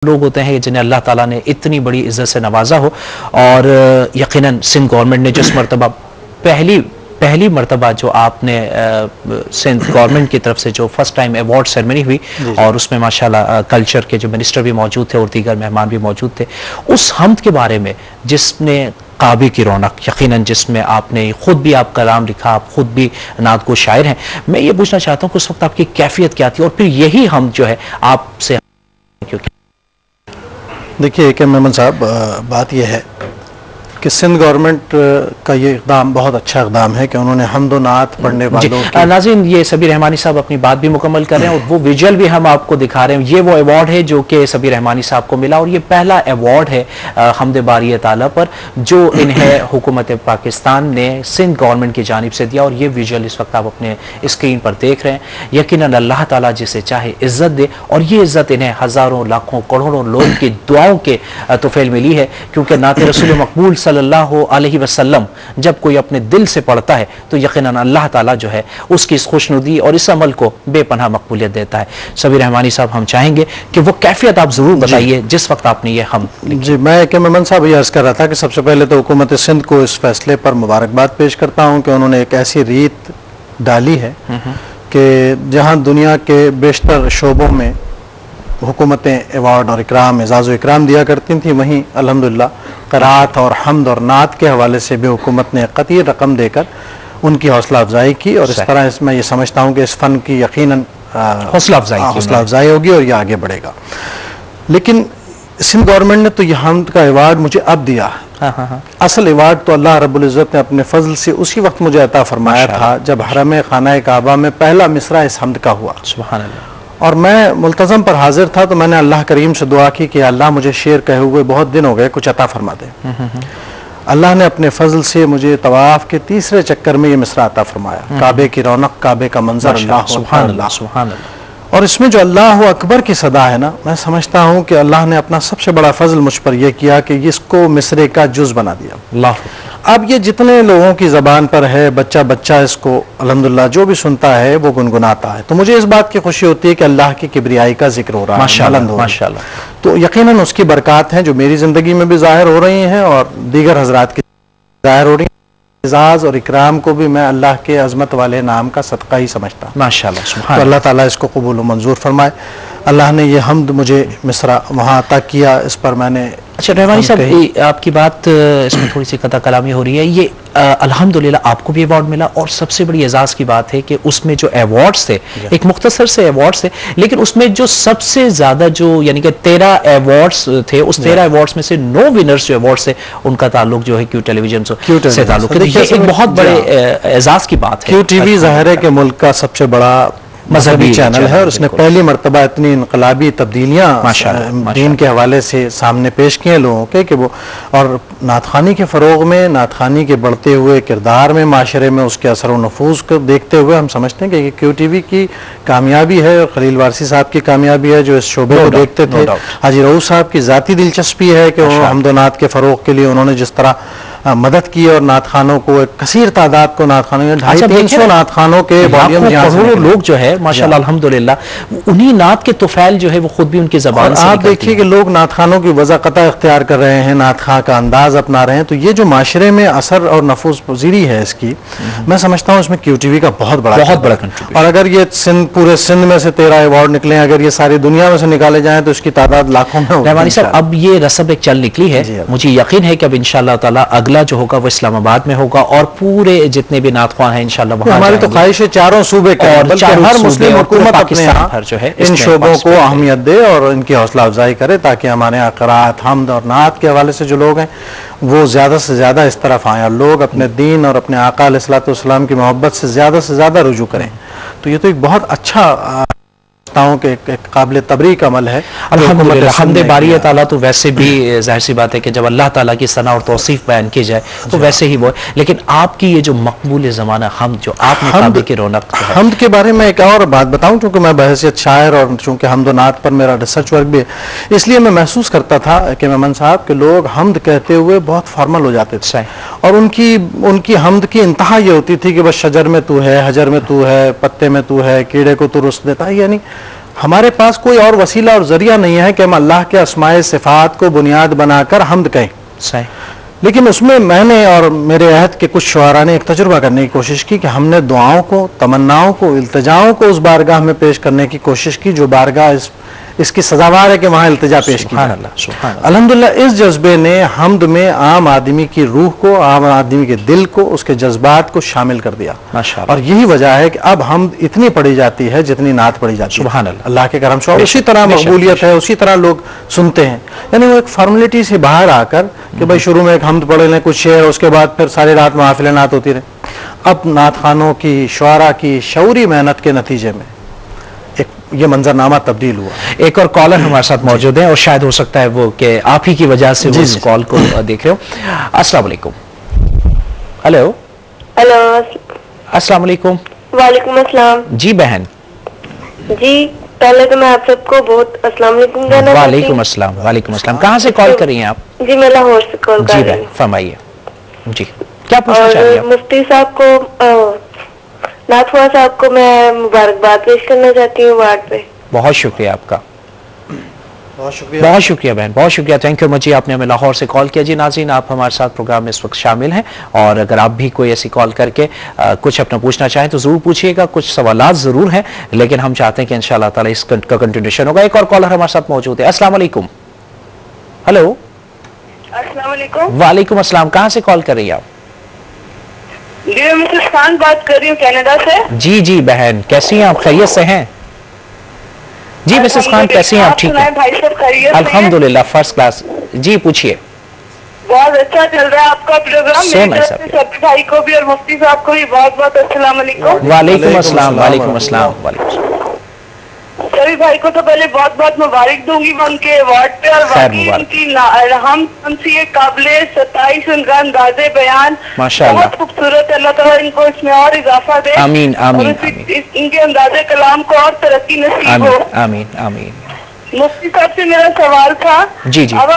लोग होते हैं जिन्हें अल्लाह ताला ने इतनी बड़ी इज्जत से नवाजा हो। और यकीनन सिंध गवर्नमेंट ने जिस मरतबा पहली मरतबा जो आपने सिंध गवर्नमेंट की तरफ से जो फर्स्ट टाइम अवार्ड सेरेमनी हुई और उसमें माशाल्लाह कल्चर के जो मिनिस्टर भी मौजूद थे और दीगर मेहमान भी मौजूद थे, उस हमद के बारे में जिसने काबे की रौनक, यकीनन जिसमें आपने खुद भी आप कलाम लिखा, आप खुद भी नात को शायर हैं, मैं ये पूछना चाहता हूँ कि उस वक्त आपकी कैफियत क्या थी और फिर यही हम जो है आपसे, क्योंकि देखिए के मेमन साहब, बात यह है कि सिंध गवर्नमेंट का ये इक़दाम बहुत अच्छा इक़दाम है कि उन्होंने हम्द व नात पढ़ने वालों की। नाज़रीन, ये सबीर रहमानी साहब अपनी बात भी मुकम्मल कर रहे हैं और वो विजुअल भी हम आपको दिखा रहे हैं। ये वो अवार्ड है जो कि सबीर रहमानी साहब को मिला और ये पहला अवार्ड है हम्द बारी ताला पर जो इन्हें हुकूमत पाकिस्तान ने सिंध गवर्नमेंट की जानिब से दिया। और ये विजुअल इस वक्त आप अपने स्क्रीन पर देख रहे हैं। यकीनन अल्लाह ताला जिसे चाहे इज्जत दे और ये इज्जत इन्हें हज़ारों लाखों करोड़ों लोगों की दुआओं के तोफ़ैल मिली है, क्योंकि नात रसूल मकबूल सल्लल्लाहु अलैहि वसल्लम जब कोई अपने दिल से पढ़ता है तो यकीनन अल्लाह ताला जो है उसकी इस खुशनुदी और इस अमल को बेपनाह मकबूलियत देता है। सबीर रहमानी साहब, हम चाहेंगे कि वो कैफियत आप जरूर बताइए जिस वक्त आपने ये हम जी। मैं के मेमन साहब ये अर्ज़ कर रहा था कि सबसे पहले तो हुकूमत सिंध को इस फैसले पर मुबारकबाद पेश करता हूँ कि उन्होंने एक ऐसी रीत डाली है कि जहाँ दुनिया के बेशतर शोबों में हुकूमतें अवार्ड और इकराम, एजाज़ इकराम दिया करती थी, वहीं अल्हम्दुलिल्लाह क़राअत और हम्द और नात के हवाले से भी हुकूमत ने कतई रकम देकर उनकी हौसला अफजाई की। और इस तरह इसमें ये समझता हूँ कि इस फ़न की यकीनन हौसला अफजाई होगी और ये आगे बढ़ेगा। लेकिन सिंध गवर्नमेंट ने तो ये हम्द का अवार्ड मुझे अब दिया। असल अवार्ड तो अल्लाह रब्बुल इज़्ज़त ने अपने फजल से उसी वक्त मुझे अता फरमाया था जब हरम खाना काबा में पहला मिसरा इस हम्द का हुआ। सुभान अल्लाह। और मैं मुल्तज़म पर हाजिर था तो मैंने अल्लाह करीम से दुआ की कि अल्लाह मुझे शेर कहे हुए बहुत दिन हो गए, कुछ अता फरमा दे। अल्लाह ने अपने फजल से मुझे तवाफ के तीसरे चक्कर में ये मिसरा अता फरमाया, काबे की रौनक, काबे का मंजर, अल्लाह सुभान अल्लाह सुभान अल्लाह। और इसमें जो अल्लाह अकबर की सदा है ना, मैं समझता हूँ कि अल्लाह ने अपना सबसे बड़ा फजल मुझ पर यह किया कि इसको मिसरे का जुज बना दिया। अल्लाह। अब ये जितने लोगों की ज़बान पर है, बच्चा बच्चा इसको अल्हम्दुलिल्लाह जो भी सुनता है वो गुनगुनाता है। तो मुझे इस बात की खुशी होती है कि अल्लाह की किबरियाई का जिक्र हो रहा है, माशाअल्लाह। तो यकीनन उसकी बरक़ात हैं जो मेरी ज़िंदगी में भी ज़ाहिर हो रही हैं और दीगर हज़रात की ज़ाहिर हो रही हैं। एजाज़ और इकराम को भी मैं अल्लाह के अज़मत वाले नाम का सदका ही समझता, माशाअल्लाह। तो अल्लाह ताला इसको कबूल व मंजूर फरमाए। अल्लाह ने ये हम्द मुझे मिसरा वहाँ अता किया, इस पर मैंने। अच्छा रहमानी साहब, आपकी बात इसमें थोड़ी सी कता कलामी हो रही है। ये अल्हम्दुलिल्लाह आपको भी अवार्ड मिला और सबसे बड़ी एजाज़ की बात है कि उसमें जो अवार्ड्स थे, एक मुख्तसर से अवार्ड्स थे, लेकिन उसमें जो सबसे ज्यादा जो यानी कि 13 अवार्ड्स थे, उस 13 अवार्ड्स में से 9 विनर्स जो अवार्ड्स थे उनका ताल्लुक जो है क्यू टेलीविजन से ताल्लुक है। ये एक बहुत बड़े एजाज की बात है। क्यू टीवी ज़ाहिर है कि मुल्क का सबसे बड़ा मजहबी चैनल है और उसने पहली मरतबा इतनी इनकलाबी तब्दीलियाँ दीन के हवाले से सामने पेश किए लोगों के कि वो, और नातखानी के फ़रोग में, नातखानी के बढ़ते हुए किरदार में, माशरे में उसके असर व नफूज़ को देखते हुए हम समझते हैं कि क्यू टीवी की कामयाबी है और खलील वारसी साहब की कामयाबी है जो इस शोबे को देखते थे। हाजी रऊफ साहब की ज़ाती दिलचस्पी है कि हम्द व नात के फ़रोग के लिए उन्होंने जिस तरह मदद की और नात खानों को, एक कसीर तादाद को नात खानों, 250-300 नात खानों के करोड़ों लोग जो है माशाल्लाह अल्हम्दुलिल्लाह, उन्हीं नात के तोफैल जो है वो खुद भी उनकी ज़बान से आप देखिए कि लोग नात खानों की वज़ाक़ता इख्तियार कर रहे हैं, नात खां का अंदाज अपना रहे हैं। तो ये जो माशरे में असर और नफूज़ पज़ीरी है इसकी, मैं समझता हूँ इसमें क्यू टीवी का बहुत बड़ा कंट्रीब्यूशन। और अगर ये पूरे सिंध में से 13 अवार्ड निकले, अगर ये सारी दुनिया में से निकाले जाए तो इसकी तादाद लाखों में होगी। रहमानी साहब, अब ये रस्म एक चल निकली है, मुझे यकीन है कि अब इंशाअल्लाह ताला अगला जो होगा वो इस्लामाबाद में होगा और पूरे जितने भी नात ख्वान हैं इंशाअल्लाह वहां हमारी तो ख्वाहिश है चारों सूबे के और हर मुस्लिम हुकूमत अपने यहाँ जो है इन शोबों को अहमियत दे और इनकी हौसला अफजाई करे ताकि हमारे यहाँ क़राअत, हम्द और नात के हवाले से जो लोग हैं वो ज़्यादा से ज़्यादा इस तरफ आएँ और लोग अपने दीन और अपने आका अलैहिस्सलातु वस्सलाम की मोहब्बत से ज़्यादा रुजू करें। तो ये तो एक बहुत अच्छा के एक काबिल तबरीक अमल है। अल्हम्दुलिल्लाह, हम्द बारी ताला तो वैसे भी जाहिर सी बात है कि जब अल्लाह ताला की सना और तौसीफ बयान की जाए तो वैसे ही वो है। लेकिन आपकी ये जो मकबूल ज़माना हम्द जो आपने काबे की रौनक, हम्द के बारे में एक और बात बताऊं, क्योंकि मैं बहैसियत शायर और चूंकि हम्द व नात पर मेरा रिसर्च वर्क भी है, इसलिए मैं महसूस करता था कि मेमन साहब के लोग हम्द कहते हुए बहुत फॉर्मल हो जाते थे और उनकी हम्द की इंतहा ये होती थी कि बस शजर में तू है, हजर में तू है, पत्ते में तू है, कीड़े को तू रुस देता है, यानी हमारे पास कोई और वसीला और जरिया नहीं है कि हम अल्लाह के अस्माए सिफात को बुनियाद बनाकर हम्द कहें। सही। लेकिन उसमें मैंने और मेरे अहद के कुछ शुआरा ने एक तजुर्बा करने की कोशिश की कि हमने दुआओं को, तमन्नाओं को, इल्तिजाओं को उस बारगाह में पेश करने की कोशिश की जो बारगाह इसकी सजावार है कि वहां इल्तिजा पेश की जाए। अल्हम्दुलिल्लाह इस जज्बे ने हम्द में आम आदमी की रूह को, आम आदमी के दिल को, उसके जज्बात को शामिल कर दिया माशाअल्लाह। और यही वजह है कि अब हम्द इतनी पढ़ी जाती है जितनी नात पढ़ी जाती है। सुभान अल्लाह, अल्लाह के करम से। और उसी तरह मकबूलियत है, उसी तरह लोग सुनते हैं। यानी वो एक फॉर्मेलिटी से बाहर आकर कि भाई शुरू में एक हम्द पढ़ लें कुछ शेर, उसके बाद फिर सारी रात महफिल नात होती रहे। अब नात खानों की, शुआरा की शऊरी मेहनत के नतीजे में ये मंजरनामा तब्दील हुआ। एक और कॉलर हमारे साथ मौजूद है और शायद हो सकता है वो कि आप ही की वजह से वो इस कॉल को देख रहे हो। अस्सलाम वालेकुम। हेलो हेलो, अस्सलाम वालेकुम। वालेकुम अस्सलाम। जी बहन जी, पहले तो मैं आप सबको बहुत अस्सलाम वालेकुम कहना। वालेकुम अस्सलाम। वालेकुम अस्सलाम। कहाँ से कॉल कर रही हैं आप? जी मैं लाहौर से कॉल कर रही हूँ। फरमाइए जी, क्या पूछना चाहिए आप? मुफ्ती साहब को, नाथुआ साहब को मैं मुबारकबाद पेश करना चाहती हूँ वार्ड पे। बहुत शुक्रिया आपका, बहुत शुक्रिया। बहुत शुक्रिया बहन, बहुत शुक्रिया। थैंक यू मच जी, आपने हमें लाहौर से कॉल किया। जी नाज़रीन, आप हमारे साथ प्रोग्राम में इस वक्त शामिल हैं और अगर आप भी कोई ऐसी कॉल करके कुछ अपना पूछना चाहें तो जरूर पूछिएगा। कुछ सवालात जरूर हैं लेकिन हम चाहते हैं कि इंशाअल्लाह ताला इसका कंटिन्यूशन होगा। एक और कॉलर हमारे साथ मौजूद है। अस्सलाम वालेकुम। हेलो। अस्सलाम वालेकुम। वालेकुम अस्सलाम। कहाँ से कॉल कर रही हैं आप? जी मैं मिसेस खान बात कर रही हूँ कनाडा से। जी जी बहन, कैसी हैं आप? खैरियत से हैं? जी मिसेस खान कैसी हैं आप? ठीक है भाई साहब, खैरियत से हैं? अल्हम्दुलिल्लाह फर्स्ट क्लास। जी पूछिए। बहुत अच्छा चल रहा है आपका प्रोग्राम। मेरी तरफ से सभी भाई को भी और मुफ्ती साहब को भी बहुत बहुत अस्सलाम वालेकुम। वालेकुम अस्सलाम। वालेकुम अस्सलाम। वालेकुम। सभी भाई को तो पहले बहुत बहुत मुबारक दूंगी मैं उनके अवार्ड पे, और बाकी उनकी हम उनसे ये काबिले 27 उनका अंदाजे बयान माशाअल्लाह बहुत खूबसूरत। अल्लाह ताला इनको इसमें और इजाफा दे। आमीन आमीन। इनके अंदाजे कलाम को और तरक्की नसीब हो। आमीन आमीन। मुफ्ती साहब से मेरा सवाल था। जी जी। अब